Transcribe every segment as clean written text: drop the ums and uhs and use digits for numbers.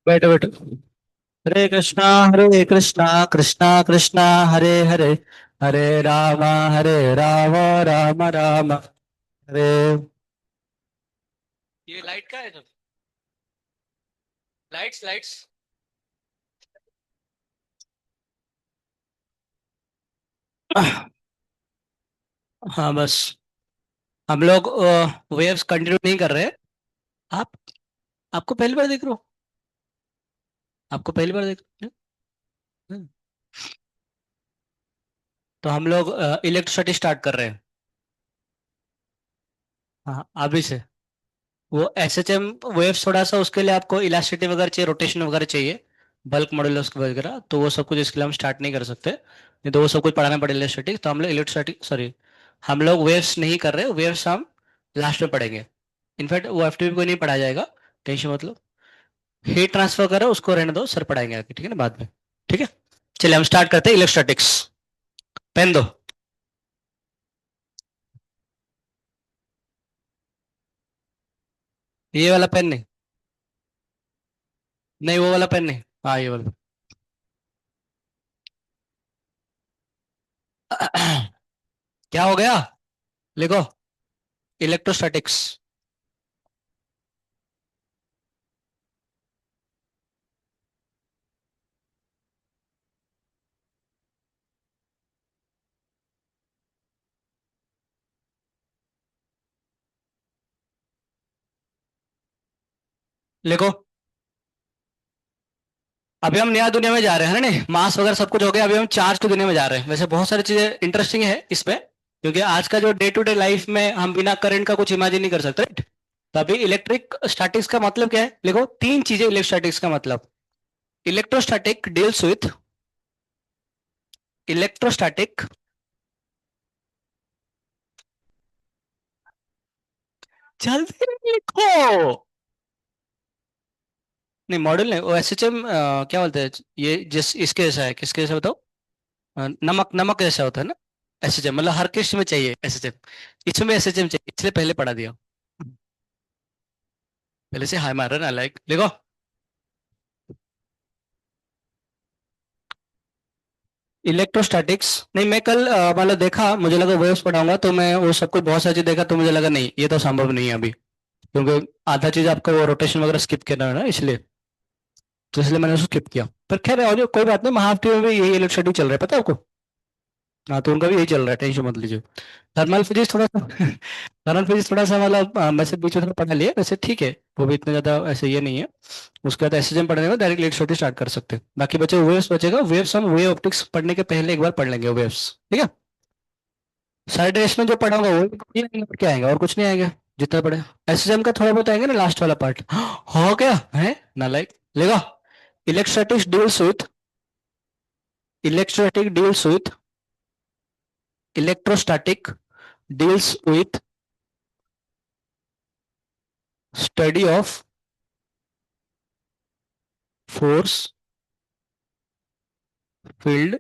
बैठो बैठो। हरे कृष्णा कृष्णा कृष्णा हरे हरे, हरे राम हरे राम, राम राम हरे। ये लाइट का है तो लाइट्स लाइट्स। हाँ बस, हम लोग वेव्स कंटिन्यू नहीं कर रहे। आप आपको पहली बार देख रहे हो? आपको पहली बार देख रहे हो? हम्म। तो हम लोग इलेक्ट्रिसिटी स्टार्ट कर रहे हैं। हाँ अभी से। वो एस एच एम वेव्स, थोड़ा सा उसके लिए आपको इलास्टिसिटी वगैरह चाहिए, रोटेशन वगैरह चाहिए, बल्क मॉड्यूलस वगैरह, तो वो सब कुछ इसके लिए हम स्टार्ट नहीं कर सकते, नहीं तो वो सब कुछ पढ़ाना पड़ेगा इलेक्ट्रिसिटी। तो हम लोग इलेक्ट्रिसिटी सॉरी, हम लोग वेव्स नहीं कर रहे, वेव्स हम लास्ट में पढ़ेंगे। इनफैक्ट वो एफ को नहीं पढ़ाया जाएगा, टेंशन मतलब। हीट ट्रांसफर करो उसको रहने दो, सर पढ़ाएंगे आगे, ठीक है ना, बाद में। ठीक है, चलिए हम स्टार्ट करते हैं इलेक्ट्रोस्टैटिक्स। पेन दो। ये वाला पेन नहीं, नहीं वो वाला पेन नहीं, हाँ ये वाला। क्या हो गया? लिखो, इलेक्ट्रोस्टैटिक्स। लिखो, अभी हम नया दुनिया में जा रहे हैं ना, नहीं मास वगैरह सब कुछ हो गया, अभी हम चार्ज की दुनिया में जा रहे हैं। वैसे बहुत सारी चीजें इंटरेस्टिंग है इसमें, क्योंकि आज का जो डे टू डे लाइफ में हम बिना करंट का कुछ इमेजिन नहीं कर सकते, राइट? तो अभी इलेक्ट्रिक स्टैटिक्स का मतलब क्या है, देखो तीन चीजें इलेक्ट्रोस्टैटिक्स का मतलब। इलेक्ट्रोस्टैटिक डील्स विथ, इलेक्ट्रोस्टैटिक, जल्दी लिखो। नहीं मॉडल नहीं, वो एस एच एम क्या बोलते हैं, ये जिस इसके जैसा है, किसके जैसा बताओ? नमक, नमक जैसा होता है ना एस एच एम, मतलब हर किस्त में चाहिए एस एच एम। इसमें एस एच एम चाहिए, इसलिए पहले पढ़ा दिया। पहले से हाई मार रहा ना, लाइक देखो। इलेक्ट्रोस्टैटिक्स नहीं, मैं कल मतलब देखा, मुझे लगा वेव्स पढ़ाऊंगा, तो मैं वो सब कुछ बहुत सारी चीज देखा, तो मुझे लगा नहीं ये तो संभव नहीं है अभी, क्योंकि आधा चीज आपका वो रोटेशन वगैरह स्किप करना है ना, इसलिए। तो इसलिए मैंने उसको स्किप किया। पर खैर और जो कोई बात नहीं, महाआफ्टी में भी यही इलेक्ट्रिसिटी चल रहा है, पता है आपको? हाँ तो उनका भी यही चल रहा है, टेंशन मत लीजिए। थर्मल फिजिक्स थोड़ा सा थर्मल फिजिक्स थोड़ा सा मतलब वैसे बीच में थोड़ा पढ़ा लिया, वैसे ठीक है। वो भी इतना ज्यादा ऐसे ये नहीं है। उसके बाद एसएसएम पढ़ने में डायरेक्ट इलेक्ट्रिसिटी स्टार्ट कर सकते हैं, बाकी बचे वेव्स बचेगा। वेव्स हम वे ऑप्टिक्स पढ़ने के पहले एक बार पढ़ लेंगे वेव्स, ठीक है? सारे ड्रेस में जो पढ़ाऊंगा वो ही आएंगे, क्या आएंगे और कुछ नहीं आएंगे, जितना पढ़े। एसएसएम का थोड़ा बहुत आएंगे ना, लास्ट वाला पार्ट। हो गया है ना, लाइक लेगा। Electrostatics deals with, electrostatic deals with, electrostatic deals with study of force, field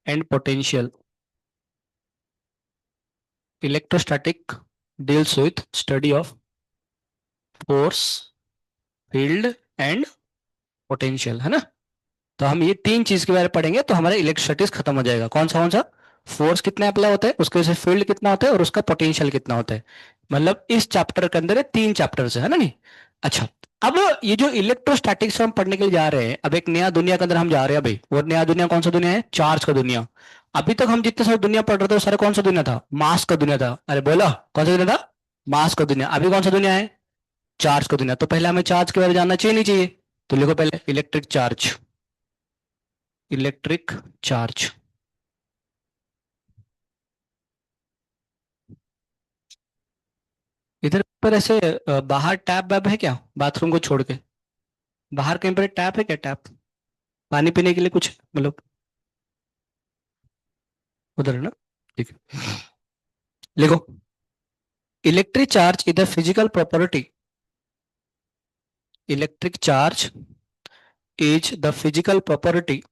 and potential. Electrostatic deals with study of force, field and potential, है ना? तो हम ये तीन चीज के बारे में पढ़ेंगे, तो हमारा इलेक्ट्रोस्टैटिक्स खत्म हो जाएगा। कौन सा कौन सा? फोर्स कितना अप्लाई होता है, उसके वजह से फील्ड कितना होता है, और उसका पोटेंशियल कितना होता है। मतलब इस चैप्टर के अंदर ये तीन चैप्टर्स है ना, नहीं? अच्छा, अब ये जो इलेक्ट्रोस्टैटिक्स हम पढ़ने के लिए जा रहे हैं, अब एक नया दुनिया के अंदर हम जा रहे हैं भाई। वो नया दुनिया कौन सा दुनिया है? चार्ज का दुनिया। अभी तक हम जितने सारे दुनिया पढ़ रहे थे वो सारे कौन सा दुनिया था? मास का दुनिया था। अरे बोला, कौन सा दुनिया था? मास का दुनिया। अभी कौन सा दुनिया है? चार्ज का दुनिया। तो पहले हमें चार्ज के बारे में जानना चाहिए नहीं चाहिए? तो लिखो पहले इलेक्ट्रिक चार्ज, इलेक्ट्रिक चार्ज। इधर पर ऐसे बाहर टैप वैप है क्या, बाथरूम को छोड़ के? बाहर कहीं पर टैप है क्या, टैप? पानी पीने के लिए कुछ मतलब? उधर है ना, ठीक है। लिखो, electric charge is the physical property, electric charge is the physical property,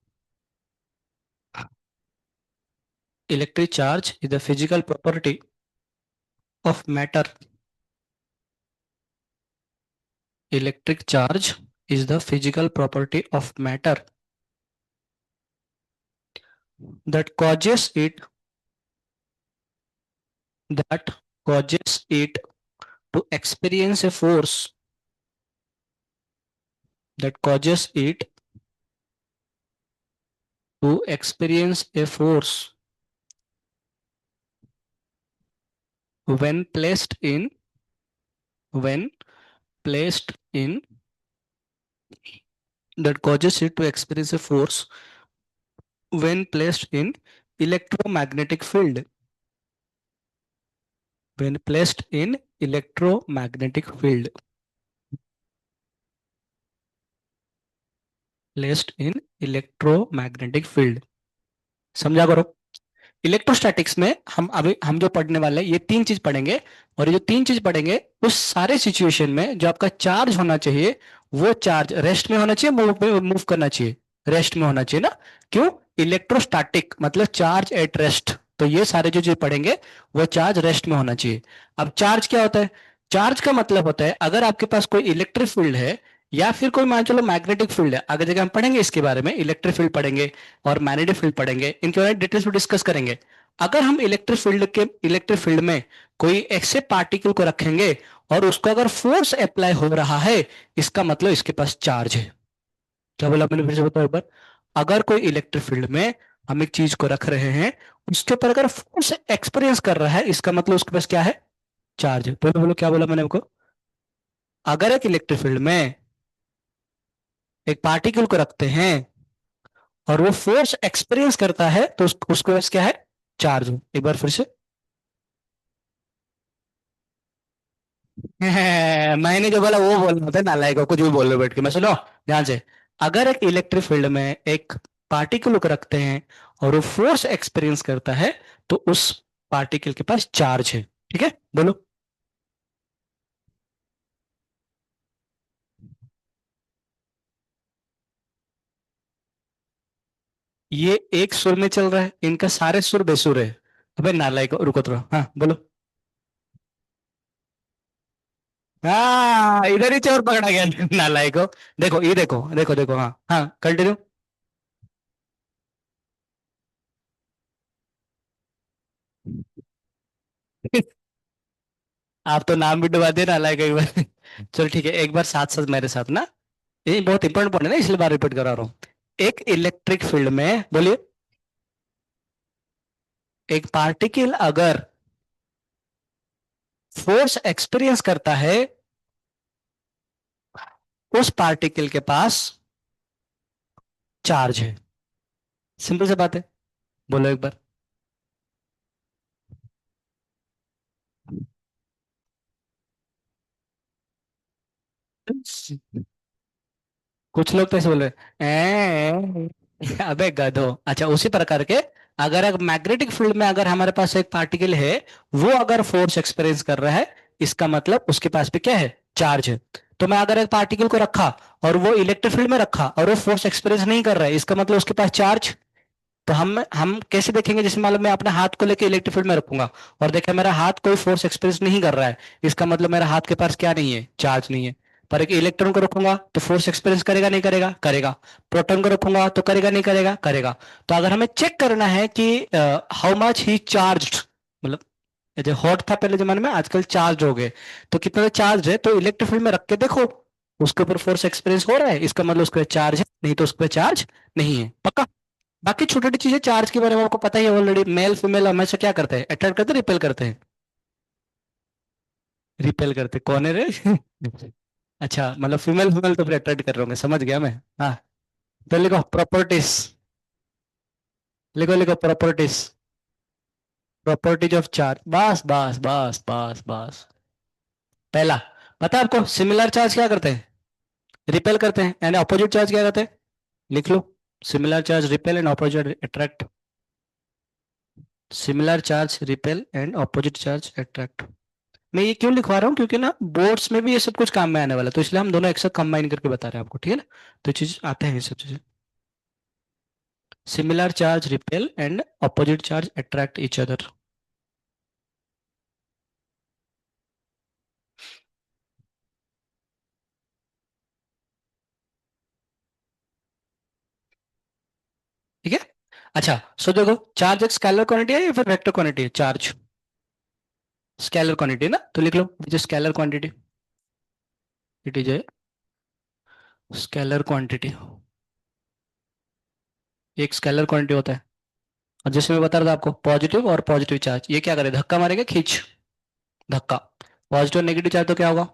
electric charge is the physical property of matter Electric charge is the physical property of matter that causes it that causes it to experience a force that causes it to experience a force when placed in when placed in that causes it to experience a force when placed in electromagnetic field when placed in electromagnetic field placed in electromagnetic field समझा करो electrostatics में हम जो पढ़ने वाले हैं ये तीन चीज पढ़ेंगे और ये जो तीन चीज पढ़ेंगे उस सारे सिचुएशन में जो आपका चार्ज होना चाहिए वो चार्ज रेस्ट में होना चाहिए मूव करना चाहिए रेस्ट में होना चाहिए ना क्यों इलेक्ट्रोस्टैटिक मतलब चार्ज एट रेस्ट तो ये सारे जो चीज पढ़ेंगे वो चार्ज रेस्ट में होना चाहिए अब चार्ज क्या होता है चार्ज का मतलब होता है अगर आपके पास कोई इलेक्ट्रिक फील्ड है या फिर कोई मान चलो मैग्नेटिक फील्ड है आगे जगह हम पढ़ेंगे इसके बारे में इलेक्ट्रिक फील्ड पढ़ेंगे और मैग्नेटिक फील्ड पढ़ेंगे इनके बारे में डिटेल्स में डिस्कस करेंगे अगर हम इलेक्ट्रिक फील्ड में कोई ऐसे पार्टिकल को रखेंगे और उसको अगर फोर्स अप्लाई हो रहा है इसका मतलब इसके पास चार्ज है क्या बोला मैंने फिर से बताओ एक बार अगर कोई इलेक्ट्रिक फील्ड में हम एक चीज को रख रहे हैं उसके ऊपर अगर फोर्स एक्सपीरियंस कर रहा है इसका मतलब उसके पास क्या है चार्ज है बोलो बोलो क्या बोला मैंने आपको अगर एक इलेक्ट्रिक फील्ड में एक पार्टिकल को रखते हैं और वो फोर्स एक्सपीरियंस करता है तो उसके पास क्या है चार्ज एक बार फिर से मैंने जो बोला वो बोलना होता है नालायक को कुछ भी बोल रहे हो बैठ के मैं सुनो ध्यान से अगर एक इलेक्ट्रिक फील्ड में एक पार्टिकल को रखते हैं और वो फोर्स एक्सपीरियंस करता है तो उस पार्टिकल के पास चार्ज है ठीक है बोलो ये एक सुर में चल रहा है इनका सारे सुर बेसुर है अबे नालायक रुको थोड़ा हाँ बोलो हाँ इधर ही चोर पकड़ा गया नालायक को देखो ये देखो देखो देखो हाँ हाँ कंटिन्यू आप तो नाम भी डुबा दे नालायक एक बार चलो ठीक है एक बार साथ साथ मेरे साथ ना ये बहुत इंपॉर्टेंट पॉइंट है ना इसलिए बार रिपीट करा रहा हूँ एक इलेक्ट्रिक फील्ड में बोलिए एक पार्टिकल अगर फोर्स एक्सपीरियंस करता है उस पार्टिकल के पास चार्ज है सिंपल सी बात है बोलो एक बार कुछ लोग तो ऐसे बोल रहे हैं अबे गधो अच्छा उसी प्रकार के अगर एक मैग्नेटिक फील्ड में अगर हमारे पास एक पार्टिकल है वो अगर फोर्स एक्सपीरियंस कर रहा है इसका मतलब उसके पास भी क्या है चार्ज है तो मैं अगर एक पार्टिकल को रखा और वो इलेक्ट्रिक फील्ड में रखा और वो फोर्स एक्सपीरियंस नहीं कर रहा है इसका मतलब उसके पास चार्ज तो हम कैसे देखेंगे जैसे मान लो मैं अपने हाथ को लेके इलेक्ट्रिक फील्ड में रखूंगा और देखा मेरा हाथ कोई फोर्स एक्सपीरियंस नहीं कर रहा है इसका मतलब मेरा हाथ के पास क्या नहीं है चार्ज नहीं है पर एक इलेक्ट्रॉन को रखूंगा तो फोर्स एक्सपीरियंस करेगा नहीं करेगा करेगा प्रोटॉन को रखूंगा तो करेगा नहीं करेगा करेगा तो अगर हमें चेक करना है कि हाउ मच ही चार्ज मतलब ये जो हॉट था पहले जमाने में आजकल चार्ज हो गए तो कितना चार्ज है तो इलेक्ट्रिक फील्ड में रख के देखो उसके ऊपर फोर्स एक्सपीरियंस हो रहा है इसका मतलब उसके चार्ज है नहीं तो उसके चार्ज नहीं है पक्का बाकी छोटी छोटी चीजें चार्ज के बारे में आपको पता ही है ऑलरेडी मेल फीमेल हमेशा क्या करते हैं अट्रैक्ट करते हैं रिपेल करते हैं रिपेल करते हैं। कौन है रे अच्छा मतलब फीमेल फीमेल तो फिर अट्रैक्ट कर रहे होंगे समझ गया मैं हाँ तो लिखो प्रॉपर्टीज लिखो लिखो प्रॉपर्टीज प्रॉपर्टीज ऑफ चार्ज बस बस बस बस बस पहला पता है आपको सिमिलर चार्ज क्या करते हैं रिपेल करते हैं एंड अपोजिट चार्ज क्या करते हैं लिख लो similar charge repel and opposite attract similar charge repel and opposite charge attract मैं ये क्यों लिखवा रहा हूँ क्योंकि ना बोर्ड्स में भी ये सब कुछ काम में आने वाला है तो इसलिए हम दोनों एक साथ कंबाइन करके बता रहे हैं आपको ठीक है ना तो ये चीज आते हैं ये सब चीजें similar charge repel and opposite charge attract each other अच्छा सो देखो, चार्ज एक स्केलर क्वांटिटी है या फिर वेक्टर क्वांटिटी है? चार्ज स्केलर क्वांटिटी ना, तो लिख लो which is scalar quantity. It is a scalar quantity. एक स्केलर क्वांटिटी होता है। और जैसे मैं बता रहा था आपको, पॉजिटिव और पॉजिटिव चार्ज ये क्या करे, धक्का मारेगा, खींच, धक्का। पॉजिटिव और नेगेटिव चार्ज तो क्या होगा,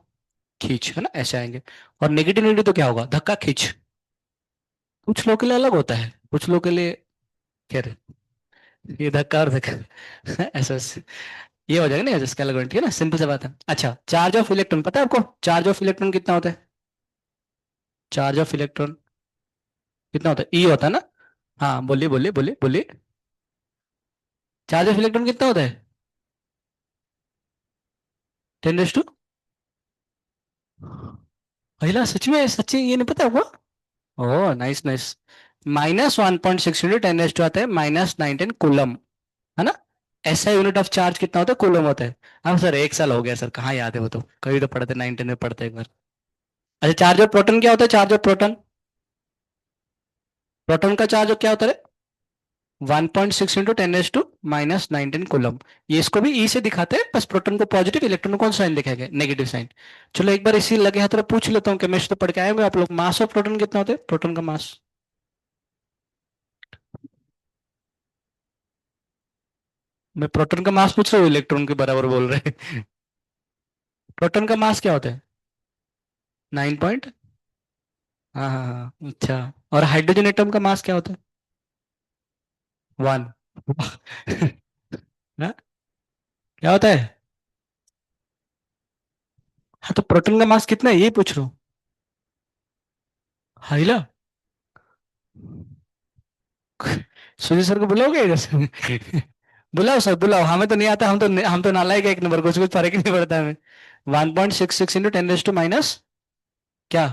खींच, है ना, ऐसे आएंगे। और नेगेटिव नेगेटिव तो क्या होगा, धक्का खींच। कुछ लोग के लिए अलग होता है, कुछ लोग के लिए, खैर, ये धक्का और धक्का ऐसा ये हो जाएगा ना, ऐसे स्केलर क्वांटिटी है ना, सिंपल सी बात है। अच्छा, चार्ज ऑफ इलेक्ट्रॉन पता है आपको, चार्ज ऑफ इलेक्ट्रॉन कितना होता है? चार्ज ऑफ इलेक्ट्रॉन कितना होता है, ई होता है ना। हाँ बोलिए बोलिए बोलिए बोलिए। चार्ज ऑफ इलेक्ट्रॉन कितना होता है? 10 पहला सच में, सच्ची ये नहीं पता आपको? Oh nice nice. -1.6 × 10 आता है -19 कूलम, है ना। ऐसा यूनिट ऑफ चार्ज कितना होता है, कूलम होता है। हाँ सर, 1 साल हो गया सर, कहाँ याद है वो तो, कभी तो पढ़ते, 9 10 में पढ़ते एक बार। अच्छा, चार्ज ऑफ प्रोटॉन क्या होता है, चार्ज ऑफ प्रोटॉन, प्रोटॉन का चार्ज क्या होता है? 1.6 × 10⁻⁻⁹ कूलम। ये इसको भी ई से दिखाते हैं, बस प्रोटॉन को पॉजिटिव, इलेक्ट्रॉन को कौन सा साइन दिखाएगा, नेगेटिव साइन। चलो एक बार इसी लगे हाथ पूछ लेता हूँ, केमिस्ट्री तो पढ़ के आए होंगे आप लोग, मास ऑफ प्रोटॉन कितना होता है, प्रोटॉन का मास। मैं प्रोटॉन का मास पूछ रहा हूँ, इलेक्ट्रॉन के बराबर बोल रहे हैं। प्रोटॉन का मास क्या होता है? 9 पॉइंट, हाँ हाँ हाँ, अच्छा। और हाइड्रोजन एटम का मास क्या होता है? 1। हाँ, क्या होता है? हाँ तो प्रोटॉन का मास कितना है ये पूछ रहा हूँ। हाइला, सुजी सर को बुलाओगे इधर से? बुलाओ सर बुलाओ, हमें तो नहीं आता, हम तो नालायक है एक नंबर, कुछ कुछ फर्क ही नहीं पड़ता हमें। 1.66 × 10⁻⁻, क्या,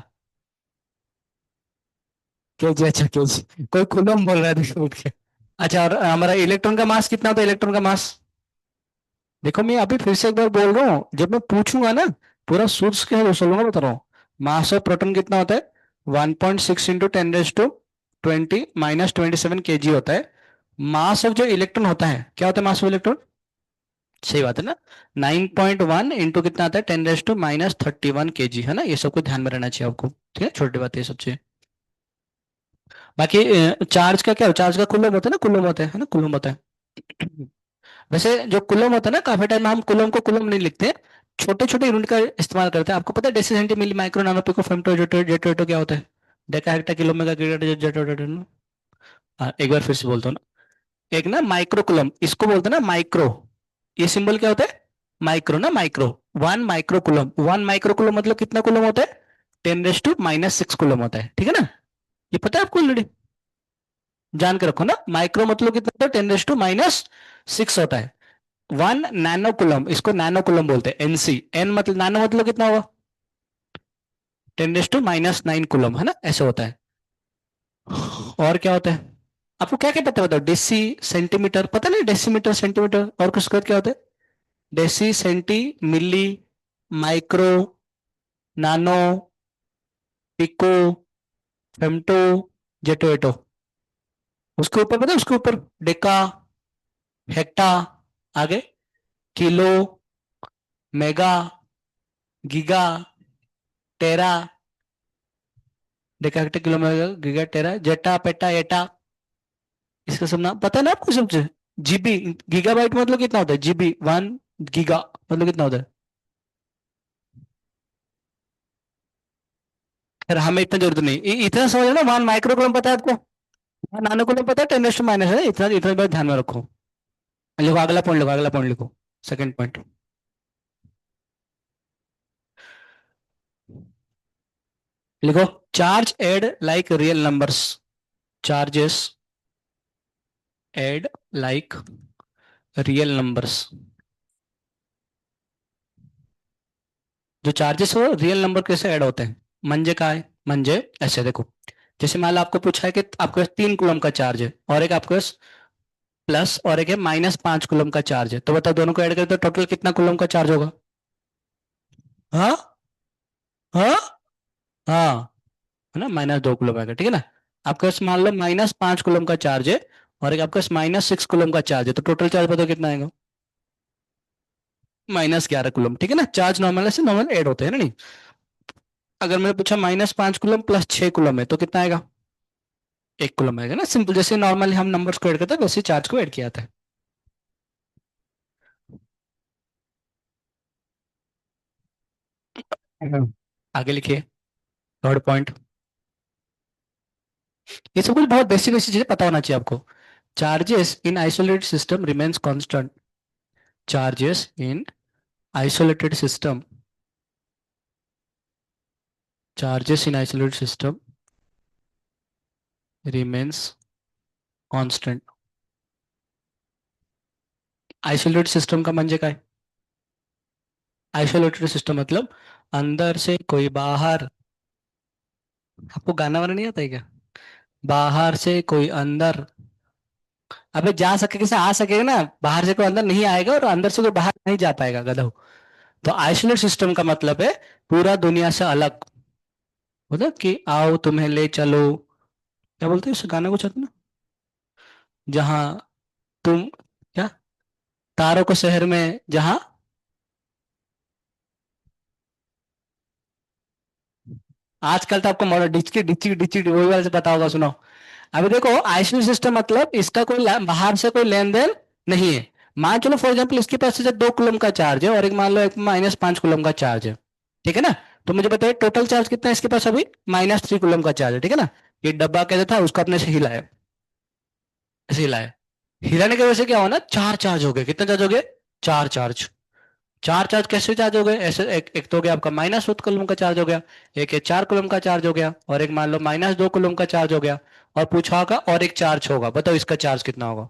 केजी, अच्छा केजी, कोई कुलम बोल रहा है देखो उठ के। अच्छा, और हमारा इलेक्ट्रॉन का मास कितना होता है, इलेक्ट्रॉन का मास? देखो मैं अभी फिर से एक बार बोल रहा हूँ, जब मैं पूछूंगा ना, पूरा सोच के सोलूंगा, बता रहा हूँ। मास ऑफ प्रोटॉन कितना होता है? 1.6 × 10⁻27 होता है। मास ऑफ जो इलेक्ट्रॉन होता है, क्या होता है मास ऑफ इलेक्ट्रॉन? सही बात है ना। 9.1 इंटू कितना आता है, 10⁻31 kg, है ना। ये सबको ध्यान में रहना चाहिए आपको, ठीक है, छोटी बात है ये सब चीजें। बाकी चार्ज का क्या, चार्ज का कुलम होता है ना, कुलम होता है ना, कुलम होता है। वैसे जो कुलम होता है ना, काफी टाइम हम कुलम को कुलम नहीं लिखते, छोटे छोटे यूनिट का इस्तेमाल करते हैं। आपको पता है deci centi milli micro nano pico femto जेटो जेटो जेटो क्या होता है? डेका हेक्टा किलो मेगा जेटो जेटो जेटो ना। हाँ, एक बार फिर से बोलता हूँ ना, एक ना माइक्रो कुलम इसको बोलते हैं ना, माइक्रो। ये सिंबल क्या होता है, माइक्रो ना, micro. 1 micro coulomb, 1 micro coulomb मतलब कितना कुलम होता है? 10⁻⁻6 कुलम होता है, ठीक है ना। ये पता है आपको ऑलरेडी, जान के रखो ना, माइक्रो मतलब कितना होता है, 10⁻⁻6 होता है। 1 नैनो कुलम, इसको नैनो कुलम बोलते हैं, एनसी, एन मतलब, नैनो मतलब कितना होगा, 10⁻⁹ कुलम, है ना, ऐसे होता है। और क्या होता है, आपको क्या क्या पता है बताओ, डेसी सेंटीमीटर पता नहीं, डेसीमीटर सेंटीमीटर, और कुछ क्या होता है? Deci centi milli micro nano pico femto zepto atto. उसके ऊपर पता है, उसके ऊपर डेका हेक्टा, आगे kilo mega giga tera, deca hecto kilo mega giga tera zetta peta eta, इसका सब नाम पता है ना आपको सब? जीबी, गीगाबाइट मतलब कितना होता है, जीबी 1 गीगा मतलब कितना होता है? फिर हमें इतना जरूरत नहीं, इतना समझ ना, 1 माइक्रोकुलम पता है आपको, नानो कुलम पता है, 10⁻⁻ है, इतना इतना बात ध्यान में रखो। लिखो अगला पॉइंट, लिखो अगला पॉइंट लिखो, सेकंड पॉइंट। लिखो, charge add like real numbers, charges add like real numbers. जो चार्जेस हो रियल नंबर कैसे ऐड होते हैं, मंजे का है, मंजे ऐसे देखो, जैसे मान लो आपको पूछा है कि आपके पास 3 कुलम का चार्ज है, और एक आपके पास प्लस और एक है -5 कुलम का चार्ज है, तो बताओ दोनों को ऐड करें तो टोटल कितना कुलम का चार्ज होगा? हाँ, हाँ, हाँ, है ना, -2 कुलम आएगा, ठीक है ना। आपके पास मान लो -5 कुलम का चार्ज है, और एक आपका -6 कूलम का चार्ज है, तो टोटल चार्ज बताओ कितना आएगा? -11 कूलम, ठीक है ना। चार्ज नॉर्मल से नॉर्मल ऐड होते हैं ना, नहीं? अगर मैंने पूछा -5 कूलम प्लस 6 कूलम है तो कितना आएगा? 1 कूलम आएगा ना। सिंपल, जैसे नॉर्मली हम नंबर्स को ऐड करते हैं वैसे चार्ज को ऐड किया था। हम्म। आगे लिखिए, थर्ड पॉइंट। ये सब कुछ बहुत बेसिक बेसिक चीजें पता होना चाहिए आपको। चार्जेस इन isolated system remains constant. Charges इन आइसोलेटेड सिस्टम, चार्जेस इन isolated system remains constant. Isolated system का म्हणजे काय? आइसोलेटेड सिस्टम मतलब अंदर से कोई बाहर। आपको गाना वाना नहीं आता है क्या? बाहर से कोई अंदर। अबे जा सके कैसे आ सकेगा ना, बाहर से कोई अंदर नहीं आएगा और अंदर से कोई बाहर नहीं जा पाएगा गधो। तो आइसोलेट सिस्टम का मतलब है पूरा दुनिया से अलग। मतलब कि आओ तुम्हें ले चलो, क्या बोलते हैं उस गाने को, चलते ना, जहाँ तुम, क्या, तारों को शहर में जहाँ। आजकल तो आपको मॉडल डिचकी डिचकी डिचकी वही वाले से पता होगा, सुनो। अभी देखो, आइसोलेट सिस्टम मतलब इसका कोई बाहर से कोई लेन देन नहीं है। मान चलो फॉर एग्जाम्पल इसके पास से 2 कूलम का चार्ज है और एक मान लो एक -5 कूलम का चार्ज है, ठीक है ना। तो मुझे बताइए टोटल चार्ज कितना है इसके पास अभी? -3 कूलम का चार्ज है, ठीक है ना। ये डब्बा कैसे था उसको अपने से हिलाया, ऐसे हिलाया। हिलाने की वजह से क्या हुआ ना, 4 चार्ज हो गए। कितने चार्ज हो गए? 4 चार्ज। 4 चार्ज कैसे चार्ज हो गए ऐसे? एक तो हो गया आपका -2 कूलम का चार्ज हो गया, एक है 4 कूलम का चार्ज हो गया, और एक मान लो -2 कूलम का चार्ज हो गया। और पूछा होगा और एक चार्ज होगा, बताओ इसका चार्ज कितना होगा?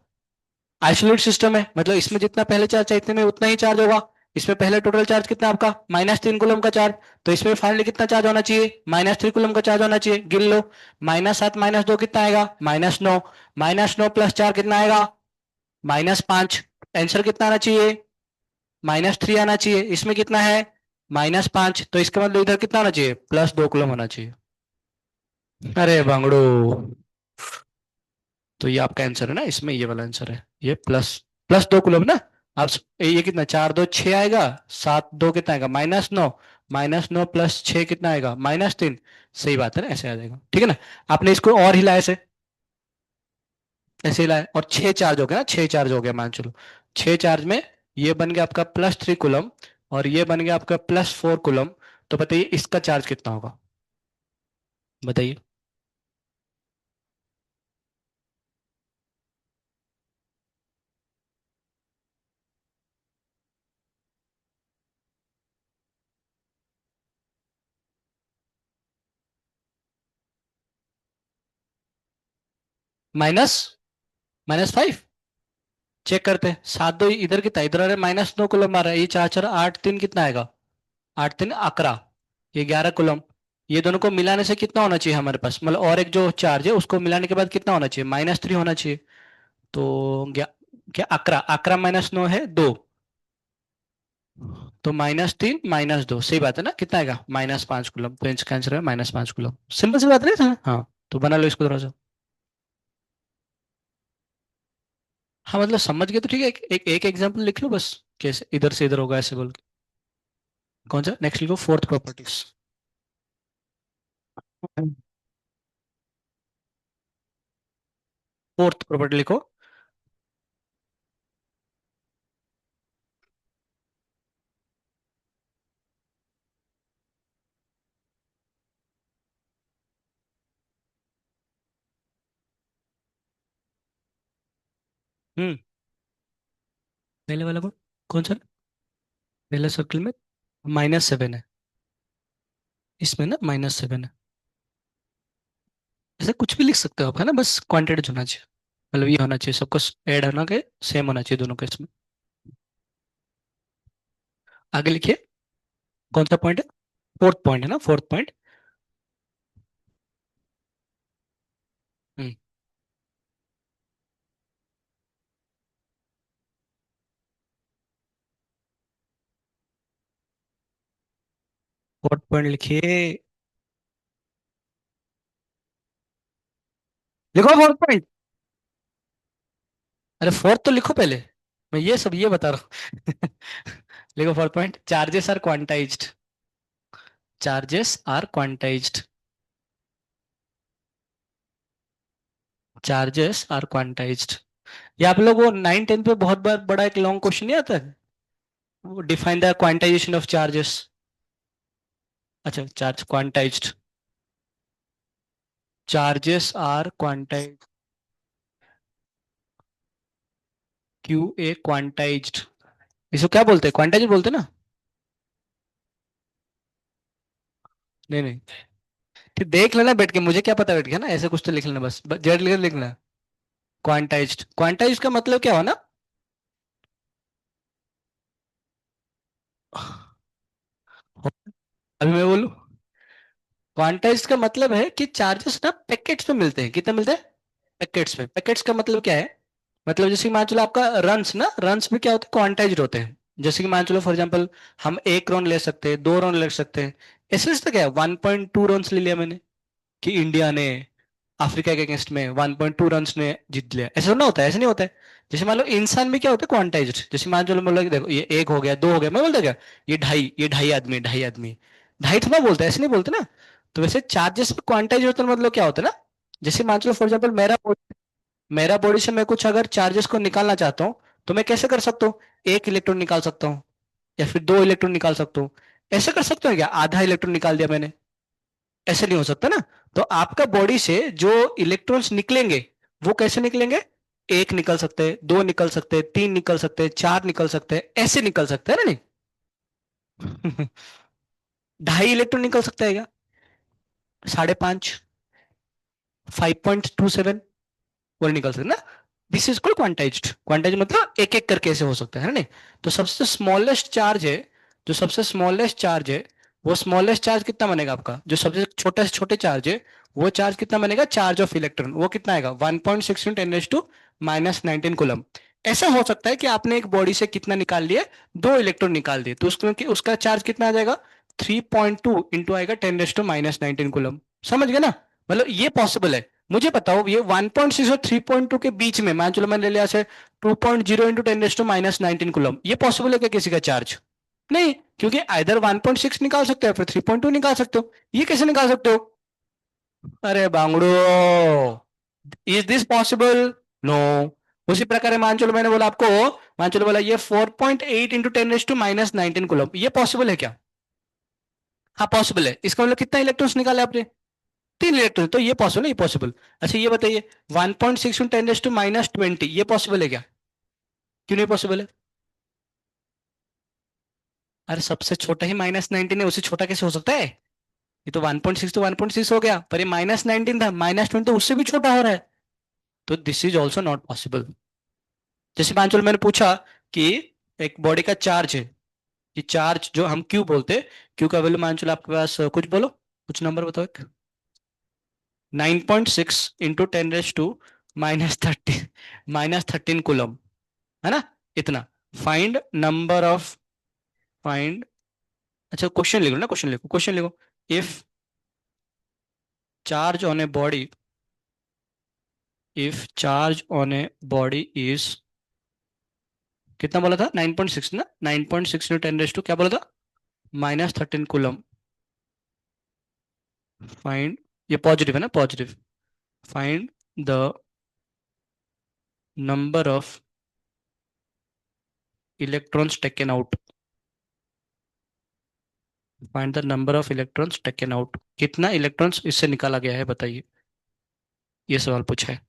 आइसोलेट सिस्टम है मतलब इसमें जितना पहले चार्ज है इतने में उतना ही चार्ज होगा। इसमें पहले टोटल चार्ज कितना आपका? -3 कूलम का चार्ज। तो इसमें फाइनली कितना चार्ज होना चाहिए? -3 कूलम का चार्ज होना चाहिए। गिन लो, -7 -2 कितना आएगा? -9। -9 प्लस 4 कितना आएगा? -5। आंसर कितना आना चाहिए? -3 आना चाहिए। इसमें कितना है? -5। तो इसका मतलब इधर कितना होना चाहिए? +2 कूलम होना चाहिए। अरे बांगड़ो, तो ये आपका आंसर है ना, इसमें ये वाला आंसर है, ये प्लस +2 कूलम ना। आप ये कितना, 4 2 6 आएगा, 7 2 कितना आएगा? -9। -9 प्लस 6 कितना आएगा? -3। सही बात है ना, ऐसे आ जाएगा, ठीक है ना। आपने इसको और हिलाया, ऐसे ऐसे हिलाया, और 6 चार्ज हो गया ना, 6 चार्ज हो गया मान चलो। 6 चार्ज में ये बन गया आपका +3 कूलम, और ये बन गया आपका +4 कूलम। तो बताइए इसका चार्ज कितना होगा? बताइए। माइनस -5। चेक करते हैं, 7 2 इधर कितना, इधर आ रहा है -9 कूलम आ रहा है, ये 4 4 8 3 कितना आएगा? 8 3 11, ये 11 कूलम। ये दोनों को मिलाने से कितना होना चाहिए हमारे पास, मतलब और एक जो चार्ज है उसको मिलाने के बाद कितना होना चाहिए? -3 होना चाहिए। तो क्या 11, 11 -9 है 2, तो -3 -2, सही बात है ना। कितना आएगा? -5 कूलम। तो इसका आंसर है -5 कूलम। सिंपल सी बात नहीं है? हाँ, तो बना लो इसको थोड़ा सा। हाँ मतलब समझ गए तो ठीक है, एक एग्जांपल लिख लो बस, कैसे इधर से इधर होगा ऐसे बोल के। कौन सा? नेक्स्ट लिखो, फोर्थ प्रॉपर्टीज। फोर्थ प्रॉपर्टी लिखो। हम्म। पहले वाला कौन? कौन सा? पहले सर्कल में -7 है, इसमें ना -7 है। ऐसा कुछ भी लिख सकते हो आप, है ना, बस क्वांटिटी होना चाहिए। मतलब ये होना चाहिए सबको, ऐड होना के सेम होना चाहिए दोनों के इसमें। आगे लिखिए, कौन सा पॉइंट है? फोर्थ पॉइंट है ना, फोर्थ पॉइंट। हम्म। फोर्थ पॉइंट लिखिए। लिखो फोर्थ पॉइंट। अरे फोर्थ तो लिखो पहले, मैं ये सब ये बता रहा हूँ। लिखो fourth point, charges are quantized, charges are quantized, charges are quantized. ये आप लोग वो 9 10 पे बहुत बार बड़ा एक लॉन्ग क्वेश्चन नहीं आता है, वो define the quantization of charges. अच्छा, charge quantized, charges are quantized, q a quantized, इसको क्या बोलते हैं, क्वांटाइज्ड बोलते हैं ना? नहीं नहीं, फिर देख लेना बैठ के, मुझे क्या पता बैठ के ना, ऐसे कुछ तो लिख लेना बस, जेड लिख लिखना। क्वांटाइज्ड, क्वांटाइज्ड का मतलब क्या हो ना? अभी मैं बोलूं, क्वांटाइज्ड का मतलब है कि चार्जेस ना पैकेट्स में मिलते हैं, कितने मिलते हैं? पैकेट्स में। पैकेट्स का मतलब क्या है? मतलब जैसे कि मान चलो आपका रन्स ना, रन्स में क्या होते हैं, क्वांटाइज्ड होते हैं। जैसे कि मान चलो फॉर एग्जांपल, हम 1 रन ले सकते हैं, 2 रन ले सकते हैं। ऐसे तो क्या है, 1.2 रन ले लिया मैंने, कि इंडिया ने अफ्रीका के अगेंस्ट में 1.2 रन ने जीत लिया, ऐसा ना होता है, ऐसे नहीं होता है। जैसे मान लो इंसान में क्या होता है, क्वांटाइज्ड। जैसे मान चलो बोलो कि देखो ये 1 हो गया, 2 हो गया, मैं बोलता क्या, ये ढाई आदमी, ढाई आदमी, ढाई थोड़ा बोलते हैं, ऐसे नहीं बोलते ना। तो वैसे चार्जेस में क्वांटाइज होता है, मतलब क्या होता है ना, जैसे मान चलो फॉर एग्जाम्पल मेरा बॉडी से मैं कुछ अगर चार्जेस को निकालना चाहता हूँ, तो मैं कैसे कर सकता हूँ? 1 इलेक्ट्रॉन निकाल सकता हूँ, या फिर 2 इलेक्ट्रॉन निकाल सकता हूँ। ऐसे कर सकते हो क्या, आधा इलेक्ट्रॉन निकाल दिया मैंने? ऐसे नहीं हो सकता ना। तो आपका बॉडी से जो इलेक्ट्रॉन्स निकलेंगे, वो कैसे निकलेंगे? 1 निकल सकते हैं, 2 निकल सकते हैं, 3 निकल सकते हैं, 4 निकल सकते हैं, ऐसे निकल सकते हैं ना, नहीं? ढाई इलेक्ट्रॉन निकल सकता है क्या? 5.5, 5.27, वो निकल सकते ना। This is called quantized. Quantize मतलब एक एक करके ऐसे हो सकता है ना, नहीं? तो सबसे स्मॉलेस्ट चार्ज है, जो सबसे स्मॉलेस्ट चार्ज है, वो स्मॉलेस्ट चार्ज कितना बनेगा आपका, जो सबसे छोटे से छोटे चार्ज है, वो चार्ज कितना बनेगा, चार्ज ऑफ इलेक्ट्रॉन, वो कितना आएगा, 1.6 × 10⁻⁹ कूलम। ऐसा हो सकता है कि आपने एक बॉडी से कितना निकाल लिए, 2 इलेक्ट्रॉन निकाल दिए, तो उसका चार्ज कितना आ जाएगा, 3.2 इंटू आएगा 10⁻⁹ कूलम। समझ गए ना? मतलब ये पॉसिबल है। मुझे बताओ, ये 1.6 और 3.2 के बीच में, मान चलो मैंने ले लिया से 2.0 इंटू 10⁻⁹ कूलम, ये पॉसिबल है क्या किसी का चार्ज? नहीं, क्योंकि आइदर 1.6 निकाल सकते हो, फिर 3.2 निकाल सकते हो, ये कैसे निकाल सकते हो? अरे बांगड़ो, इज दिस पॉसिबल? नो। उसी प्रकार है, मान चलो मैंने बोला आपको, मान चलो बोला ये 4.8 इंटू 10⁻⁹ कूलम, ये पॉसिबल है क्या? हाँ पॉसिबल है, इसका मतलब कितना इलेक्ट्रॉन्स निकाले आपने? 3 इलेक्ट्रॉन, तो ये पॉसिबल है, ये पॉसिबल। अच्छा ये बताइए, 1.6 × 10⁻⁻20, ये पॉसिबल है क्या? क्यों नहीं पॉसिबल है? अरे सबसे छोटा ही -19 है, उससे छोटा कैसे हो सकता है? ये तो 1.6 तो 1.6 हो गया, पर ये -19 था, -20 तो उससे भी छोटा हो रहा है। तो this is also not possible. जैसे मान चलो मैंने पूछा कि एक बॉडी का चार्ज है, कि चार्ज जो हम क्यू बोलते हैं, क्यू का वैल्यू मान चलो आपके पास कुछ बोलो, कुछ नंबर बताओ एक। 9.6 इंटू 10⁻⁻30, -13 कूलम, है ना? इतना। फाइंड नंबर ऑफ, फाइंड, अच्छा क्वेश्चन लिखो ना, क्वेश्चन लिखो, क्वेश्चन लिखो। If charge on a body, if charge on a body is, कितना बोला था, 9.6 ना, 9.6 इंटू 10⁻, क्या बोला था, -13 कूलम। फाइंड, ये पॉजिटिव है ना, positive. Find the number of electrons taken out, find the number of electrons taken out, कितना इलेक्ट्रॉन्स इससे निकाला गया है, बताइए। ये सवाल पूछा है।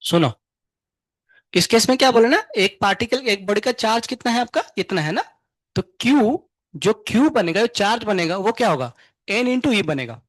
सुनो, इस केस में क्या बोले ना, एक पार्टिकल, एक बॉडी का चार्ज कितना है आपका, इतना है ना। तो Q, जो Q बनेगा, जो चार्ज बनेगा, वो क्या होगा, N इंटू ई बनेगा।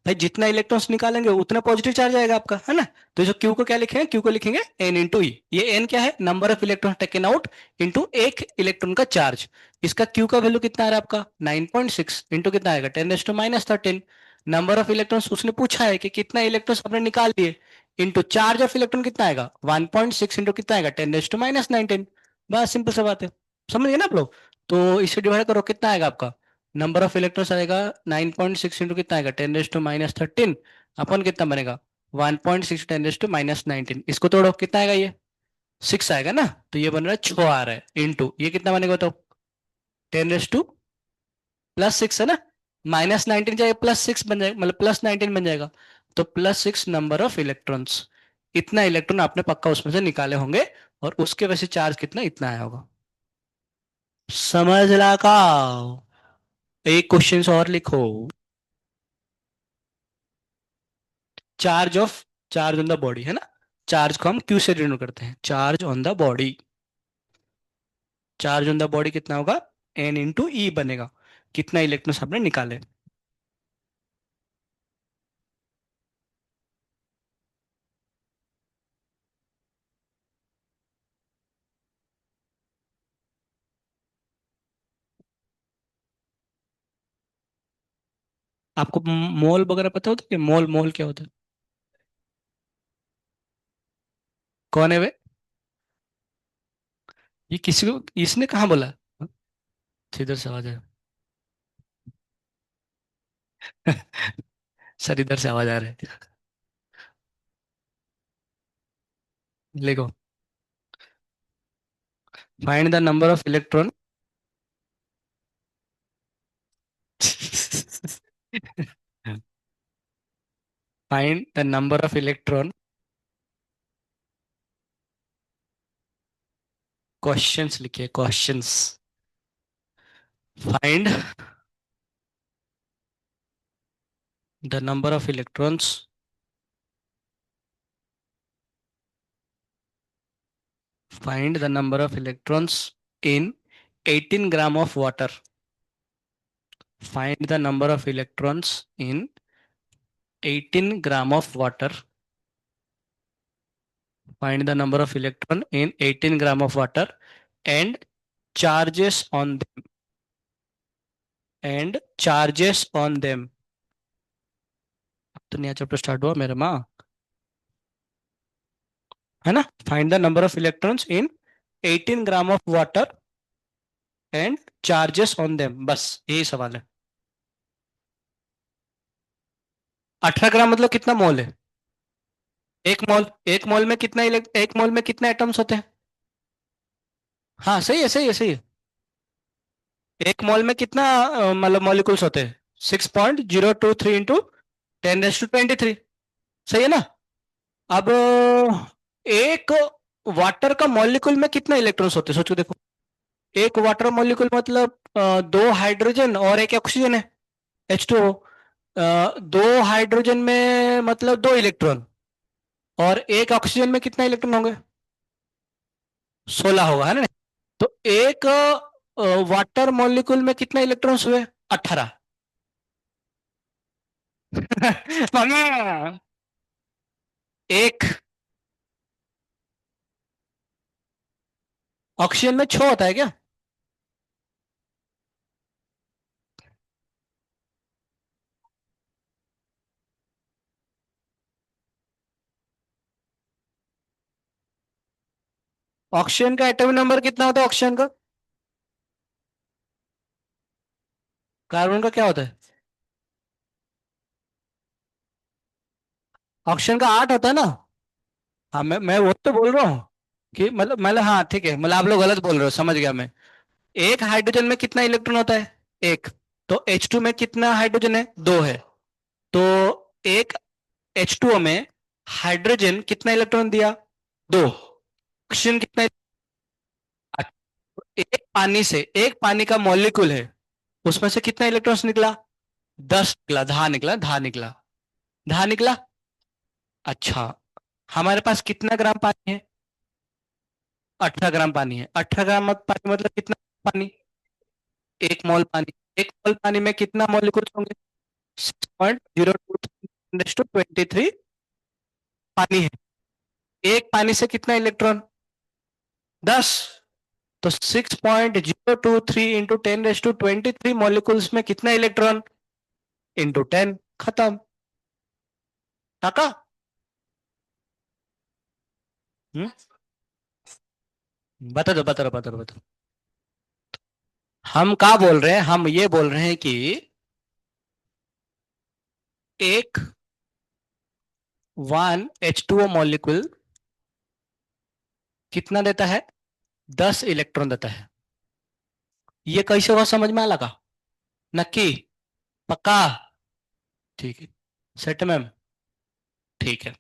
भाई जितना इलेक्ट्रॉन्स निकालेंगे उतना पॉजिटिव चार्ज आएगा आपका, है ना। तो जो क्यू को क्या लिखेंगे, क्यू को लिखेंगे एन इंटू ई। ये एन क्या है, number of electron taken out into एक इलेक्ट्रॉन का चार्ज। इसका क्यू का वैल्यू कितना आ रहा है आपका 9.6 इंटू कितना आएगा 10⁻13। नंबर ऑफ इलेक्ट्रॉन्स उसने पूछा है कि कितना इलेक्ट्रॉन्स आपने निकाल दिए, इंटू चार्ज ऑफ इलेक्ट्रॉन कितना आएगा 1.6 इंटू कितना आएगा 10⁻19। बस सिंपल सा बात है, समझ गए ना आप लोग। तो इसे डिवाइड करो कितना आएगा आपका, नंबर ऑफ इलेक्ट्रॉन्स आएगा 9.6 इंटू कितना आएगा 10⁻13 अपन कितना बनेगा 1.6 10⁻19। इसको तोड़ो कितना आएगा ये 6 आएगा ना। तो ये बन रहा है 6 आ रहा है इंटू ये कितना बनेगा तो 10⁻+6 है ना। -19 जाएगा +6 बन जाएगा, मतलब +19 बन जाएगा। तो +6 नंबर ऑफ इलेक्ट्रॉन्स, इतना इलेक्ट्रॉन आपने पक्का उसमें से निकाले होंगे। और उसके वजह से चार्ज कितना इतना आया होगा। समझ ला का। एक क्वेश्चन और लिखो। Charge of, charge on the body है ना। चार्ज को हम क्यू से डिनोट करते हैं, charge on the body. Charge on the body कितना होगा एन इंटू ई बनेगा। कितना इलेक्ट्रॉन्स आपने निकाले। आपको मोल वगैरह पता होता है कि मोल, मोल क्या होता है। कौन है वे, ये किसी को इसने कहाँ बोला। इधर से आवाज आ सर इधर से आवाज आ रहा है। लिखो, find the number of electron find the number of electron, questions लिखिए questions. Find the number of electrons, find the number of electrons in 18 gram of water. Find the number of electrons in 18 gram of water. Find the number of electron in 18 gram of water and charges on them. And charges on them. तो नया chapter start हुआ मेरे माँ, है ना। Find the number of electrons in 18 gram of water and charges on them, बस यही सवाल है। 18 ग्राम मतलब कितना मोल है। एक मोल, एक मोल में कितना एक मोल में कितने एटम्स होते हैं। हाँ सही है सही है सही है। एक मोल में कितना मतलब मॉलिक्यूल्स होते हैं 6.023 इंटू 10⁻23। सही है ना। अब एक वाटर का मॉलिक्यूल में कितना इलेक्ट्रॉन्स होते हैं सोचो देखो। एक वाटर मॉलिक्यूल मतलब दो हाइड्रोजन और एक ऑक्सीजन है, H2O। दो हाइड्रोजन में मतलब दो इलेक्ट्रॉन, और एक ऑक्सीजन में कितना इलेक्ट्रॉन होंगे 16 होगा, है ना। तो एक वाटर मॉलिक्यूल में कितना इलेक्ट्रॉन्स हुए 18। मामा, एक ऑक्सीजन में 6 होता है क्या। ऑक्सीजन का एटॉमिक नंबर कितना होता है ऑक्सीजन का। कार्बन का क्या होता है। ऑक्सीजन का 8 होता है ना। हाँ मैं वो तो बोल रहा हूँ कि मतलब हाँ ठीक है, मतलब आप लोग गलत बोल रहे हो, समझ गया मैं। एक हाइड्रोजन में कितना इलेक्ट्रॉन होता है एक। तो H2 में कितना हाइड्रोजन है 2 है। तो एक H2O में हाइड्रोजन कितना इलेक्ट्रॉन दिया 2। ऑक्सीजन कितना। एक पानी से, एक पानी का मॉलिक्यूल है, उसमें से कितना इलेक्ट्रॉन्स निकला 10 निकला, धा निकला, धा निकला। अच्छा, हमारे पास कितना ग्राम पानी है 18 ग्राम पानी है। 18 ग्राम पानी मतलब कितना पानी, एक मोल पानी। एक मोल पानी में कितना मॉलिक्यूल्स होंगे 6.023। 10⁻23 पानी है। एक पानी से कितना इलेक्ट्रॉन? 10। तो 6.023 इंटू 10⁻23 मॉलिक्यूल्स में कितना इलेक्ट्रॉन? इंटू 10, खत्म। टाका। हम्म। बता दो बता दो बता दो बता दो। हम क्या बोल रहे हैं? हम ये बोल रहे हैं कि एक 1 H2O मॉलिक्यूल कितना देता है? 10 इलेक्ट्रॉन देता है। ये कैसे हुआ, समझ में आ लगा? नक्की? पक्का? ठीक है। Set ma'am? ठीक है।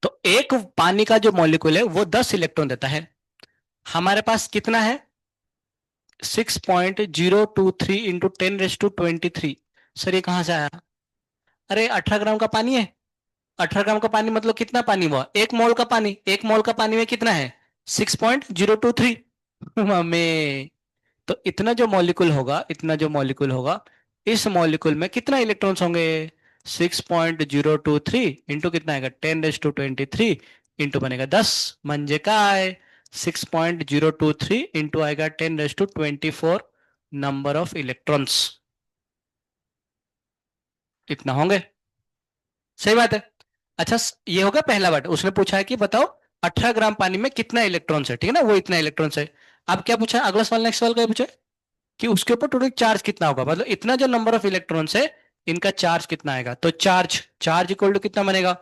तो एक पानी का जो मॉलिक्यूल है वो 10 इलेक्ट्रॉन देता है। हमारे पास कितना है? 6.023 इंटू 10⁻23। सर ये कहां से आया? अरे 18 ग्राम का पानी है। 18 ग्राम का पानी मतलब कितना पानी हुआ? 1 मोल का पानी। 1 मोल का पानी में कितना है? 6.023। मम्मी। तो इतना जो मॉलिक्यूल होगा, इतना जो मॉलिक्यूल होगा, इस मॉलिक्यूल में कितना इलेक्ट्रॉन्स होंगे? 6.023 इंटू कितना आएगा? 10⁻23 इंटू बनेगा 10। मंजे का है 6.023 इंटू आएगा 10⁻24 नंबर ऑफ इलेक्ट्रॉन्स। इतना होंगे। सही बात है। अच्छा, ये होगा पहला बात। उसने पूछा है कि बताओ 18 ग्राम पानी में कितना इलेक्ट्रॉन्स है, ठीक है ना? वो इतना इलेक्ट्रॉन्स है। अब क्या पूछा है? अगला सवाल, नेक्स्ट सवाल क्या पूछा है? कि उसके ऊपर टोटल चार्ज कितना होगा, मतलब इतना जो नंबर ऑफ इलेक्ट्रॉन्स है, इनका चार्ज कितना आएगा। तो चार्ज चार्ज इक्वल टू कितना बनेगा?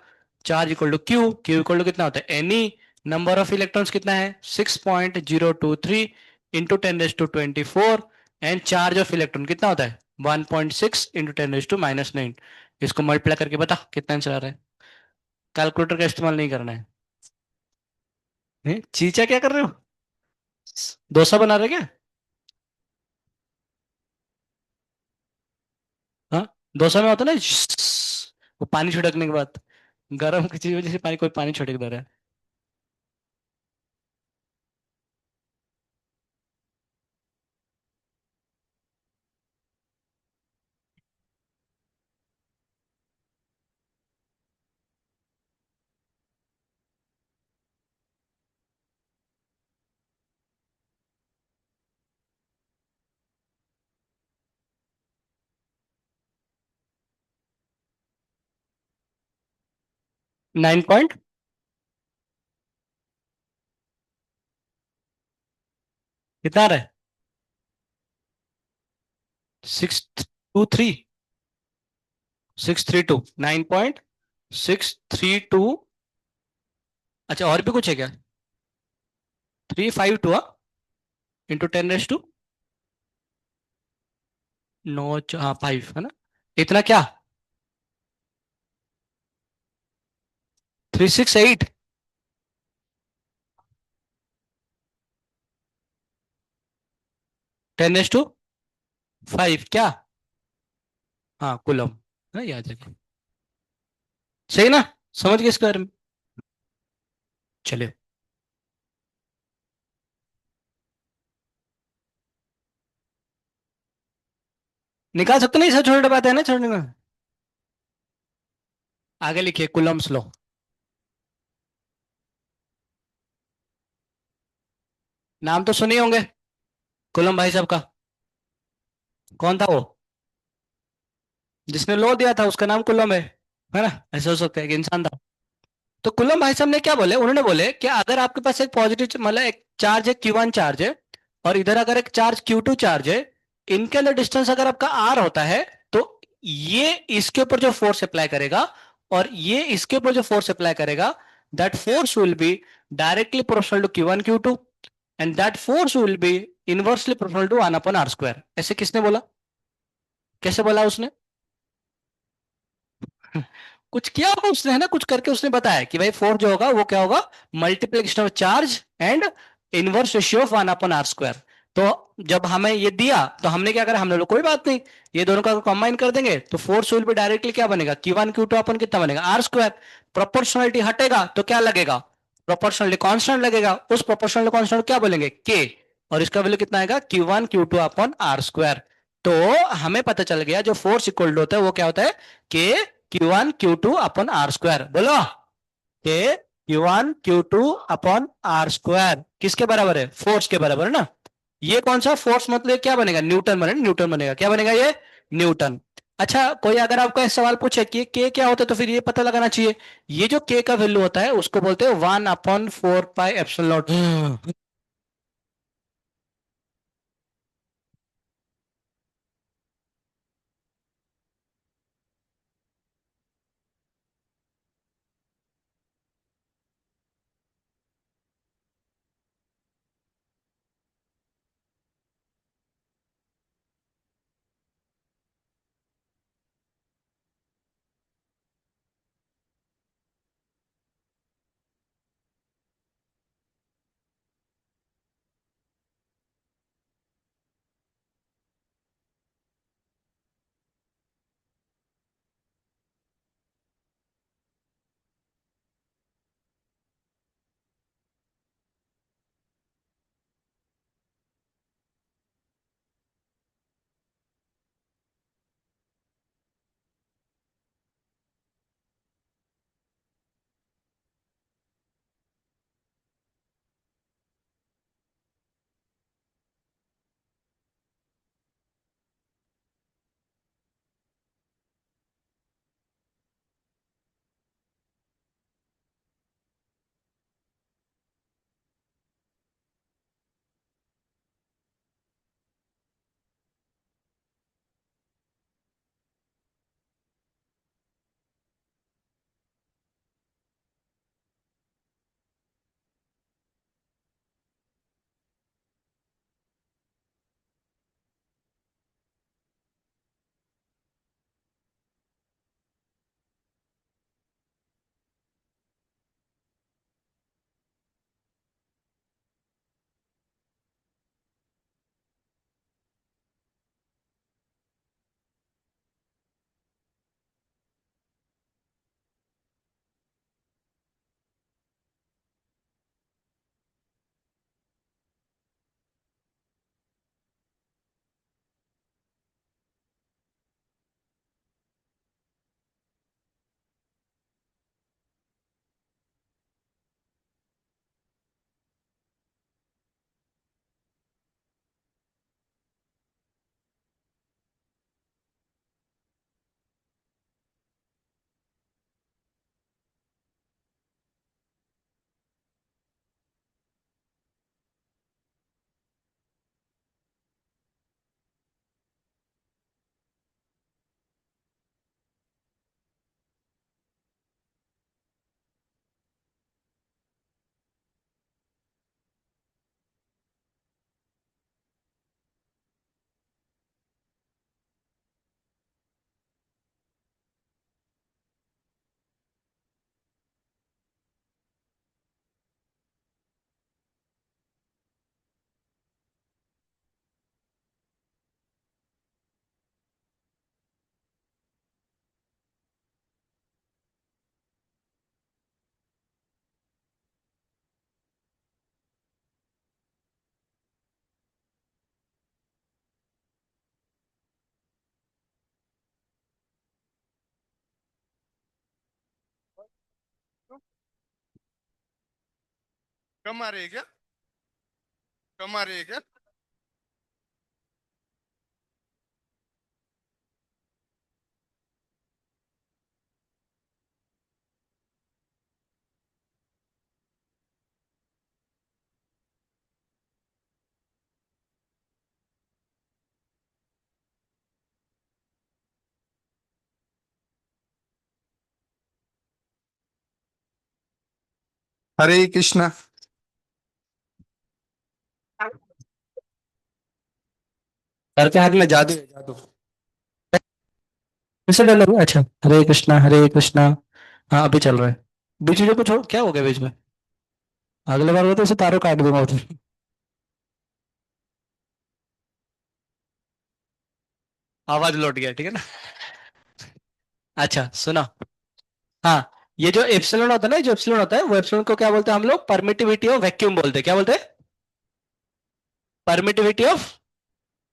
Charge equal to Q. Q equal to कितना होता है? एनी। नंबर ऑफ इलेक्ट्रॉन्स कितना है? 6.023 into 10⁻24। And charge of electron कितना होता है? 1.6 इंटू 10⁻−9। इसको मल्टीप्लाई करके बता कितना आंसर आ रहा है। कैलकुलेटर का इस्तेमाल नहीं करना है। चीचा क्या कर रहे हो? डोसा बना रहे क्या? हाँ। डोसा में होता है ना वो पानी छिड़कने के बाद, गर्म किसी वजह से पानी, कोई पानी छिड़क दे रहा है। 9 पॉइंट कितना आ रहा है? 623। 632, 9.632। अच्छा, और भी कुछ है क्या? 352 इंटू 10⁻, नो, हाँ 5 है ना? इतना क्या? 368। 10⁻5 क्या? हाँ कुलम, है ना? याद रखिए। सही ना? समझ गए इसके बारे में? चलिए। निकाल सकते नहीं सर, छोटे बात है ना छोड़ने में। आगे लिखिए कुलम्स लो। नाम तो सुने होंगे कुलम भाई साहब का। कौन था वो? जिसने लो दिया था उसका नाम कुलम है ना? ऐसा हो सकता है कि इंसान था। तो कुलम भाई साहब ने क्या बोले? उन्होंने बोले कि अगर आपके पास एक पॉजिटिव, मतलब एक चार्ज है Q1 चार्ज है, और इधर अगर एक चार्ज Q2 चार्ज है, इनके अंदर डिस्टेंस अगर आपका R होता है, तो ये इसके ऊपर जो फोर्स अप्लाई करेगा और ये इसके ऊपर जो फोर्स अप्लाई करेगा, that force will be directly proportional to Q1 Q2, and that force will be inversely proportional to 1/r²। ऐसे किसने बोला? कैसे बोला उसने? कुछ किया होगा उसने, है ना? कुछ करके उसने बताया कि भाई फोर्स जो होगा वो क्या होगा? Multiplication of charge and inverse ratio of 1/r²। तो जब हमें ये दिया तो हमने क्या करा? हमने लोग कोई बात नहीं, ये दोनों का कंबाइन कर देंगे तो फोर्स विल भी डायरेक्टली क्या बनेगा? Q1 Q2 अपन कितना बनेगा? R²। प्रोपोर्शनलिटी हटेगा तो क्या लगेगा? प्रोपोर्शनलिटी कांस्टेंट लगेगा। उस प्रोपोर्शनल कांस्टेंट क्या बोलेंगे? K। और इसका वैल्यू कितना आएगा? Q1 Q2 upon R²। तो हमें पता चल गया जो फोर्स इक्वल होता है वो क्या होता है? K Q1 Q2 upon R square, बोलो कि Q1 Q2 upon R square किसके बराबर है? फोर्स के बराबर है ना। ये कौन सा फोर्स, मतलब क्या बनेगा? न्यूटन बनेगा, न्यूटन बनेगा, क्या बनेगा ये? न्यूटन। अच्छा, कोई अगर आपको एक सवाल पूछे कि के क्या होता है, तो फिर ये पता लगाना चाहिए। ये जो के का वैल्यू होता है उसको बोलते हैं 1/4 पाई एप्सिलॉन नॉट। कम आ रही है क्या? कम आ रही है क्या? हरे कृष्णा। सर के हाथ में जादू है, जादू। कैसे डर लगा? अच्छा, हरे कृष्णा हरे कृष्णा। हाँ, अभी चल रहा है। बीच में जो कुछ क्या हो गया बीच में? अगले बार हो तो उसे तारों काट दूंगा उधर। आवाज लौट गया, ठीक है ना। अच्छा सुनो। हाँ, ये जो एप्सिलॉन होता है ना, जो एप्सिलॉन होता है, वो एप्सिलॉन को क्या बोलते हैं हम लोग? परमिटिविटी ऑफ वैक्यूम बोलते हैं। क्या बोलते हैं? Permittivity of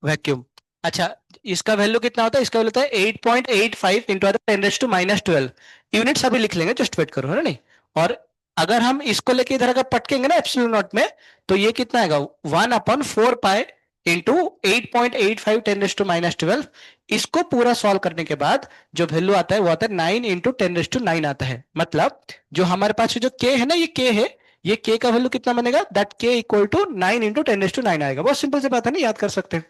vacuum. अच्छा, इसका वैल्यू कितना होता है, इसका वैल्यू होता है 8.85 इंटू 10⁻⁻12 यूनिट्स अभी लिख लेंगे, जस्ट वेट करो, है ना नहीं। और अगर हम इसको लेके इधर अगर पटकेंगे ना एप्सिलॉन नॉट में, तो ये कितना आएगा 1/4 पाई इंटू 8.85 10⁻⁻12। इसको पूरा सॉल्व करने के बाद जो वैल्यू आता है वो आता है 9 × 10⁹ आता है। मतलब जो हमारे पास जो के है ना, ये के है, ये के का वैल्यू कितना बनेगा, दैट के इक्वल टू 9 × 10⁹ आएगा। बहुत सिंपल सी बात है ना, याद कर सकते हैं।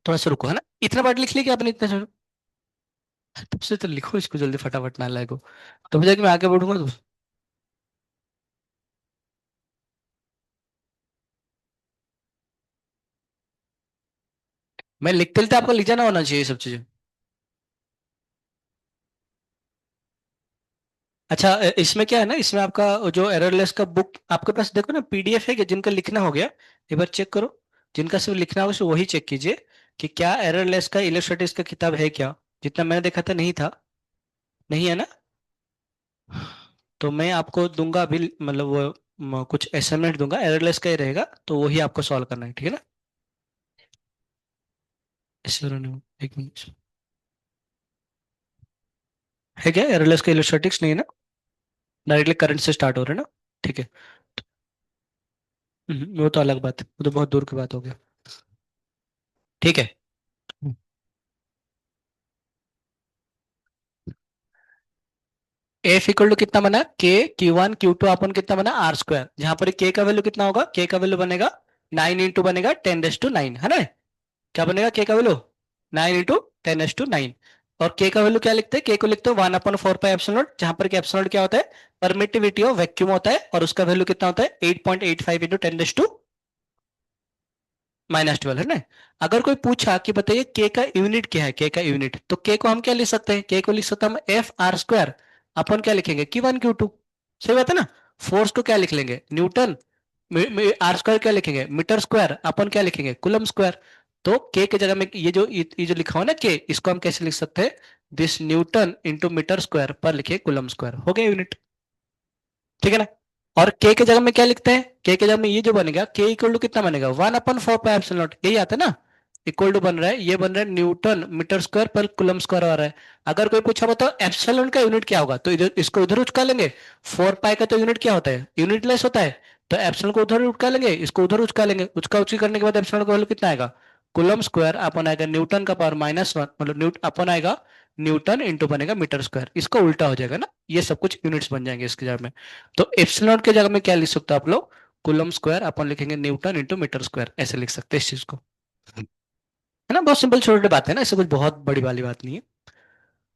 थोड़ा सा रुको, है ना, इतना पार्ट लिख लिया क्या आपने, इतने से तब से तो लिखो इसको जल्दी फटाफट, ना लाएगो तब जाके मैं आगे बढ़ूंगा तो। मैं लिखते लिखते आपको लिख जाना होना चाहिए ये सब चीजें। अच्छा, इसमें क्या है ना, इसमें आपका जो एररलेस का बुक आपके पास देखो ना, पीडीएफ है कि जिनका लिखना हो गया, एक बार चेक करो। जिनका सिर्फ लिखना हो सिर्फ वही चेक कीजिए कि क्या एररलेस का इलस्ट्रेटिव्स का किताब है क्या। जितना मैंने देखा था नहीं था, नहीं है ना। तो मैं आपको दूंगा अभी, मतलब वो कुछ असाइनमेंट दूंगा, एररलेस का ही रहेगा, तो वही आपको सॉल्व करना है, ठीक है ना। एक मिनट, है क्या एररलेस का इलस्ट्रेटिव्स, नहीं है ना, डायरेक्टली करंट से स्टार्ट हो रहा है ना। ठीक है। वो तो अलग बात है, वो तो बहुत दूर की बात हो गया। ठीक है। एफ इक्वल टू कितना बना, के Q1 Q2 अपन कितना बना R², जहां पर के का वैल्यू कितना होगा, के का वैल्यू बनेगा 9 बनेगा 10⁻⁹ है ना। क्या बनेगा के का वैल्यू 9 × 10⁻⁹। और के का वैल्यू क्या लिखते हैं, के को लिखते हैं 1/4 पाई एप्सिलॉन नॉट, जहां पर के एप्सिलॉन नॉट क्या होता है, परमिटिविटी ऑफ वैक्यूम होता है, और उसका वैल्यू कितना होता है 8.85 इंटू 10⁻⁻12, है ना। अगर कोई पूछा कि बताइए के का यूनिट क्या है, के का यूनिट, तो के को हम क्या लिख सकते हैं, के को लिख सकते हैं हम F r², अपन क्या लिखेंगे Q1 Q2। सही बात है ना। फोर्स को क्या लिख लेंगे न्यूटन, R² क्या लिखेंगे मीटर स्क्वायर, अपन क्या लिखेंगे कुलम स्क्वायर। तो के जगह में ये जो लिखा हुआ ना के, इसको हम कैसे लिख सकते हैं, this newton into metre square पर लिखे कुलम स्क्वायर, हो गया यूनिट, ठीक है ना। और के जगह में क्या लिखते हैं, के जगह में ये जो बनेगा के इक्वल टू कितना बनेगा 1/4 पाई एप्सिलॉन नॉट, यही आता है ना। इक्वल टू बन रहा है, ये बन रहा है Newton metre square per coulomb square आ रहा है। अगर कोई पूछा बताओ एप्सिलॉन का यूनिट क्या होगा, तो इधर इसको इधर उचका लेंगे। 4 पाई का तो यूनिट क्या होता है, यूनिट लेस होता है। तो एप्सिलॉन को उधर उचका लेंगे, इसको उधर उचका लेंगे, उचका उचकी करने के बाद एप्सिलॉन का वैल्यू कितना आएगा, कुलम स्क्वायर अपन आएगा न्यूटन का पावर -1, मतलब अपन आएगा न्यूटन इंटू बनेगा मीटर स्क्वायर, इसका उल्टा हो जाएगा ना, ये सब कुछ यूनिट्स बन जाएंगे इसके जगह में। तो एप्सिलॉन नॉट के जगह में क्या लिख सकते हो आप लोग, कुलम स्क्वायर अपन लिखेंगे न्यूटन इंटू मीटर स्क्वायर, ऐसे लिख सकते हैं इस चीज को, है ना। बहुत सिंपल छोटी बात है ना, इससे कुछ बहुत बड़ी वाली बात नहीं है।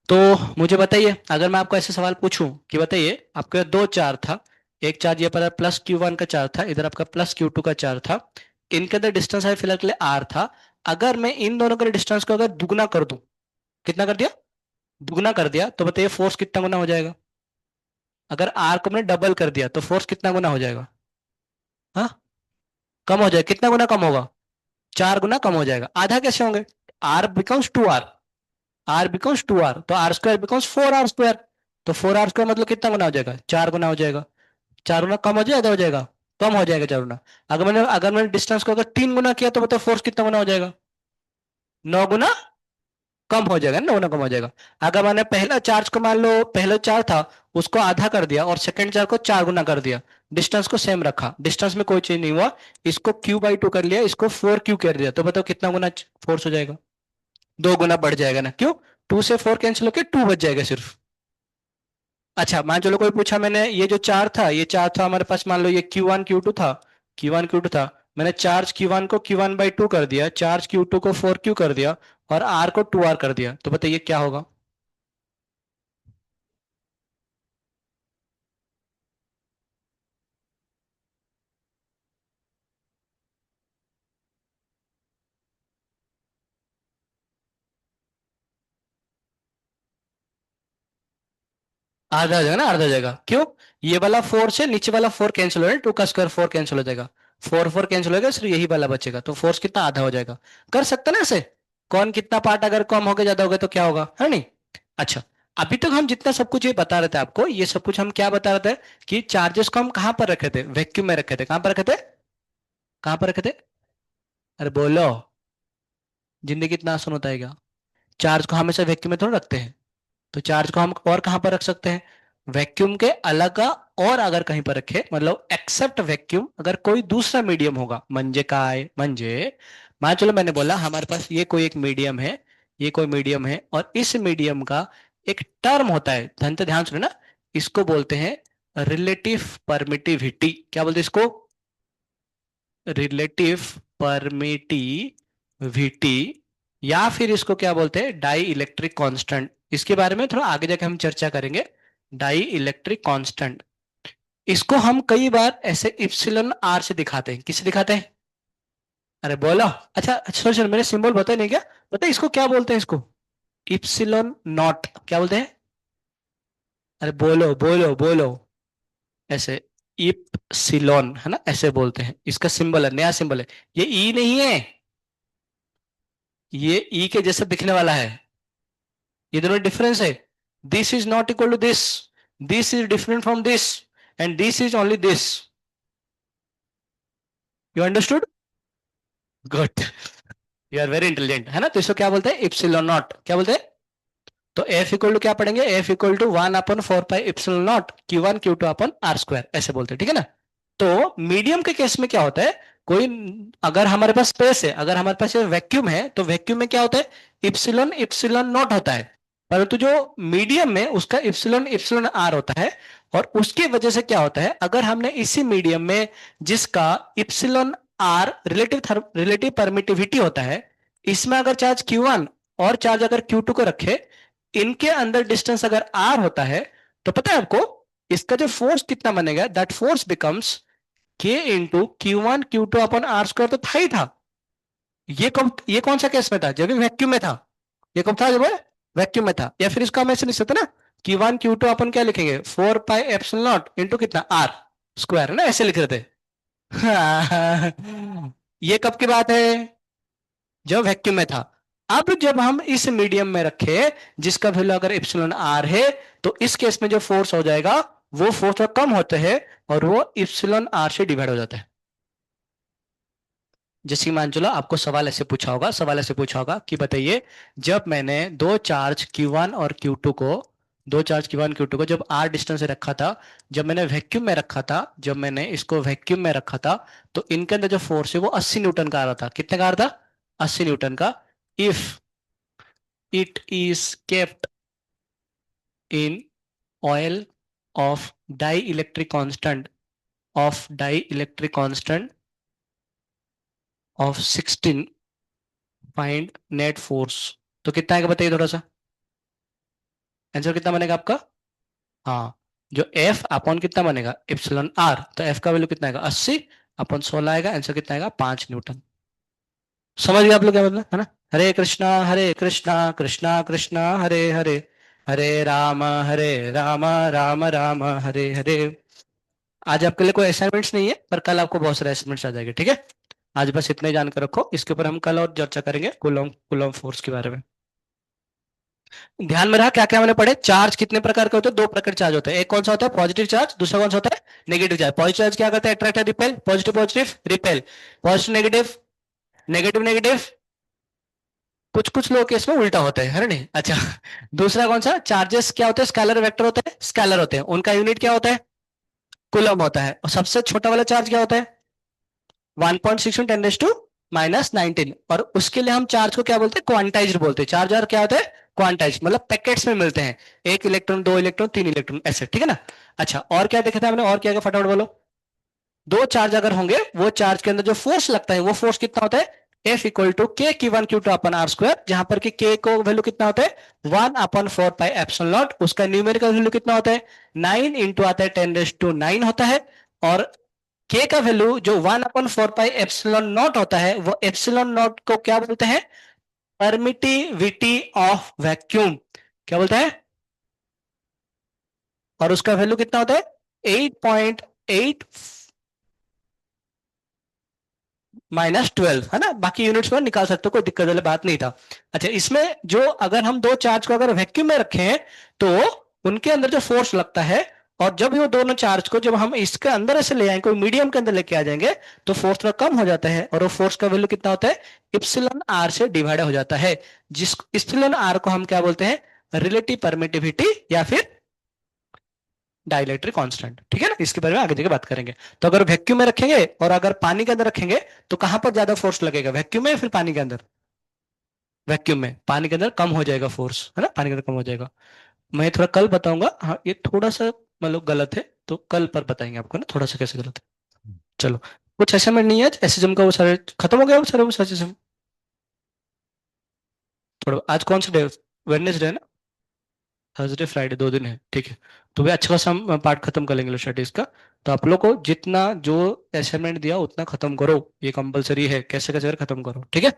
तो मुझे बताइए, अगर मैं आपको ऐसे सवाल पूछूं कि बताइए आपके दो चार्ज था, एक चार्ज ये पर +Q1 का चार्ज था, इधर आपका +Q2 का चार्ज था, इनके अंदर डिस्टेंस है फिलहाल के लिए R था। अगर मैं इन दोनों के डिस्टेंस को अगर दुगना कर दूं, कितना कर दिया, दुगना कर दिया, तो बताइए फोर्स कितना गुना हो जाएगा। अगर R को मैंने डबल कर दिया तो फोर्स कितना गुना हो जाएगा, हाँ, कम हो जाएगा, कितना गुना कम होगा, 4 गुना कम हो जाएगा। आधा कैसे होंगे, R becomes 2R, R becomes 2R, तो R² becomes 4R²। तो 4R² मतलब कितना गुना हो जाएगा, 4 गुना हो जाएगा। 4 गुना कम हो जाएगा, आधा हो जाएगा, कम हो जाएगा 4 गुना। अगर मैंने डिस्टेंस को अगर 3 गुना किया तो बताओ फोर्स कितना गुना हो जाएगा, 9 गुना कम हो जाएगा, 9 गुना कम हो जाएगा। अगर मैंने पहला चार्ज को, मान लो पहला चार्ज था, उसको आधा कर दिया और सेकंड चार्ज को 4 गुना कर दिया, डिस्टेंस को सेम रखा, डिस्टेंस में कोई चेंज नहीं हुआ, इसको Q/2 कर लिया, इसको 4Q कर दिया, तो बताओ कितना गुना फोर्स हो जाएगा, 2 गुना बढ़ जाएगा ना, क्यों, 2 से 4 कैंसिल होकर 2 बच जाएगा सिर्फ। अच्छा, मान चलो कोई पूछा, मैंने ये जो चार्ज था, ये चार्ज था हमारे पास, मान लो ये Q1 Q2 था, Q1 Q2 था, मैंने चार्ज Q1 को Q1/2 कर दिया, चार्ज Q2 को 4Q कर दिया, और R को 2R कर दिया, तो बताइए क्या होगा। आधा हो जाएगा ना, आधा हो जाएगा, क्यों, ये वाला 4 से नीचे वाला 4 कैंसिल हो जाएगा, 2 का स्क्वायर 4 कैंसिल हो जाएगा, 4 4 कैंसिल हो जाएगा, सिर्फ यही वाला बचेगा, तो फोर्स कितना आधा हो जाएगा। कर सकते हैं ना ऐसे, कौन कितना पार्ट अगर कम हो गया ज्यादा हो गया तो क्या होगा, है नहीं। अच्छा, अभी तक हम जितना सब कुछ ये बता रहे थे आपको, ये सब कुछ हम क्या बता रहे थे, कि चार्जेस को हम कहाँ पर रखे थे, वैक्यूम में रखे थे, कहाँ पर रखे थे, कहाँ पर रखे थे, अरे बोलो, जिंदगी कितना आसान होता है क्या? चार्ज को हमेशा वैक्यूम में थोड़ा रखते हैं, तो चार्ज को हम और कहां पर रख सकते हैं? वैक्यूम के अलग का। और अगर कहीं पर रखे, मतलब एक्सेप्ट वैक्यूम, अगर कोई दूसरा मीडियम होगा, म्हणजे काय, म्हणजे मान चलो मैंने बोला हमारे पास ये कोई एक मीडियम है, ये कोई मीडियम है, और इस मीडियम का एक टर्म होता है, ध्यान से ध्यान सुनो ना, इसको बोलते हैं रिलेटिव परमिटिविटी। क्या बोलते हैं इसको? रिलेटिव परमिटिविटी, या फिर इसको क्या बोलते हैं? Dielectric constant. इसके बारे में थोड़ा आगे जाके हम चर्चा करेंगे। डाई इलेक्ट्रिक कांस्टेंट, इसको हम कई बार ऐसे इप्सिलॉन आर से दिखाते हैं। किससे दिखाते हैं? अरे बोलो। अच्छा अच्छा, सर सर मेरे सिंबल बताए नहीं क्या? बताइए इसको क्या बोलते हैं इसको? Epsilon naught. क्या बोलते हैं? अरे बोलो बोलो बोलो। ऐसे इप्सिलॉन है ना, ऐसे बोलते हैं। इसका सिंबल है, नया सिंबल है। ये ई नहीं है, ये ई के जैसे दिखने वाला है। ये दोनों डिफरेंस है। This is not equal to this is different from this, and this is only this. You understood? Good, you are very intelligent, है ना। तो इसको क्या बोलते हैं? Epsilon naught. क्या बोलते हैं? तो एफ इक्वल टू क्या पढ़ेंगे? F equal to 1/4 pi epsilon naught Q1 Q2 upon R square, ऐसे बोलते हैं, ठीक है ना। तो मीडियम के केस में क्या होता है? कोई, अगर हमारे पास स्पेस है, अगर हमारे पास ये वैक्यूम है, तो वैक्यूम में क्या होता है? इप्सिलॉन इप्सिलॉन नॉट होता है। परंतु जो मीडियम में, उसका इप्सिलॉन इप्सिलॉन आर होता है। और उसकी वजह से क्या होता है, अगर हमने इसी मीडियम में, जिसका इप्सिलॉन आर रिलेटिव परमिटिविटी होता है, इसमें अगर चार्ज Q1 और चार्ज अगर Q2 को रखे, इनके अंदर डिस्टेंस अगर आर होता है, तो पता है आपको इसका जो फोर्स कितना बनेगा? That force becomes K into Q1 Q2 upon R square. तो था ही था। ये कौन सा केस में था? जब वैक्यूम में था। ये कब था? जब वैक्यूम में था। या फिर इसको हम ऐसे लिख सकते ना, Q1 Q2 अपन क्या लिखेंगे? 4 पाई एप्सिलॉन नॉट इंटू कितना? आर स्क्वायर, है ना, ऐसे लिख रहे थे। ये कब की बात है? जब वैक्यूम में था। अब जब हम इस मीडियम में रखे, जिसका वैल्यू अगर इप्सिलॉन आर है, तो इस केस में जो फोर्स हो जाएगा, वो फोर्स थोड़ा कम होता है, और वो इप्सिलॉन आर से डिवाइड हो जाता है। जैसे कि मान चलो आपको सवाल ऐसे पूछा होगा कि बताइए, जब मैंने दो चार्ज Q1 Q2 को जब आर डिस्टेंस से रखा था, जब मैंने वैक्यूम में रखा था, जब मैंने इसको वैक्यूम में रखा था, तो इनके अंदर जो फोर्स है वो 80 न्यूटन का आ रहा था। कितने का आ रहा था? 80 न्यूटन का। If it is kept in oil of dielectric constant of 16, find net force. तो कितना आएगा बताइए थोड़ा सा, आंसर कितना बनेगा आपका? हाँ, जो एफ अपॉन कितना बनेगा? Epsilon R. तो एफ का वैल्यू कितना आएगा? 80 अपॉन 16 आएगा, आंसर कितना आएगा? 5 न्यूटन। समझ गए आप लोग क्या मतलब, है ना। हरे कृष्णा कृष्णा कृष्णा हरे हरे, हरे राम राम राम हरे हरे। आज आपके लिए कोई असाइनमेंट्स नहीं है, पर कल आपको बहुत सारे असाइनमेंट्स आ जाएंगे, ठीक है। आज बस इतना ही जानकर रखो, इसके ऊपर हम कल और चर्चा करेंगे कूलॉम कूलॉम फोर्स के बारे में। ध्यान में रहा क्या क्या मैंने पढ़े? चार्ज कितने प्रकार के होते हैं? दो प्रकार चार्ज होते हैं। एक कौन सा होता है? Positive charge. दूसरा कौन सा होता है? Negative charge. पॉजिटिव चार्ज क्या करता है? Attract, repel. Positive positive repel, positive negative, negative negative. कुछ कुछ लोग के इसमें उल्टा होता है ना, नहीं? अच्छा। दूसरा कौन सा? चार्जेस क्या होते हैं? स्केलर वेक्टर होते हैं, स्केलर होते हैं, उनका यूनिट क्या होता है? कूलम होता है। और सबसे छोटा वाला चार्ज क्या होता है? 1.6 × 10⁻⁹ और उसके लिए हम चार्ज को क्या बोलते हैं? क्वांटाइज्ड बोलते हैं। चार्ज और क्या होता है? क्वांटाइज्ड, मतलब पैकेट्स में मिलते हैं। 1 इलेक्ट्रॉन, 2 इलेक्ट्रॉन, 3 इलेक्ट्रॉन, ऐसे, ठीक है ना। अच्छा, और क्या देखा था हमने? और क्या क्या फटाफट बोलो। दो चार्ज अगर होंगे, वो चार्ज के अंदर जो फोर्स लगता है, वो फोर्स कितना होता है? एफ इक्वल टू के Q1 Q2 upon R square, जहां पर कि के को वैल्यू कितना होता है? 1/4 पाई एप्सिलॉन नॉट। उसका न्यूमेरिकल वैल्यू कितना होता है? 9 इंटू आता है 10⁻⁹ होता है। और के का वैल्यू जो 1/4 पाई एप्सिलॉन नॉट होता है, वो एप्सिलॉन नॉट को क्या बोलते हैं? Permittivity of vacuum. क्या बोलते हैं? और उसका वैल्यू कितना होता है? 8.8 -12, है ना। बाकी यूनिट्स में निकाल सकते हो, कोई दिक्कत वाली बात नहीं था। अच्छा, इसमें जो अगर हम दो चार्ज को अगर वैक्यूम में रखें, तो उनके अंदर जो फोर्स लगता है, और जब ये दोनों चार्ज को जब हम इसके अंदर ऐसे ले आएंगे, कोई मीडियम के अंदर लेके आ जाएंगे, तो फोर्स थोड़ा कम हो जाता है, और वो फोर्स का वैल्यू कितना होता है, इप्सिलॉन आर से डिवाइड हो जाता है, जिस इप्सिलॉन आर को हम क्या बोलते हैं, रिलेटिव परमिटिविटी या फिर डाइलेक्ट्रिक कांस्टेंट। ठीक है ना, इसके बारे में आगे जाके बात करेंगे। तो अगर वैक्यूम में रखेंगे और अगर पानी के अंदर रखेंगे, तो कहां पर ज्यादा फोर्स लगेगा, वैक्यूम में या फिर पानी के अंदर, वैक्यूम में, पानी के अंदर कम हो जाएगा फोर्स, है ना, पानी के अंदर कम हो जाएगा। मैं थोड़ा कल बताऊंगा, हाँ ये थोड़ा सा मतलब गलत है, तो कल पर बताएंगे आपको ना थोड़ा सा कैसे गलत है। चलो, कुछ असाइनमेंट नहीं है आज, एसएसएम का वो सारे खत्म हो गया, वो सारे वो एसएसएम। थोड़ा आज कौन सा डे, वेडनेसडे है ना, थर्सडे फ्राइडे 2 दिन है, ठीक है। तो भी अच्छा खासा हम पार्ट खत्म कर लेंगे स्टडीज का। तो आप लोग को जितना जो असाइनमेंट दिया उतना खत्म करो, ये कंपलसरी है, कैसे कैसे कर खत्म करो, ठीक है।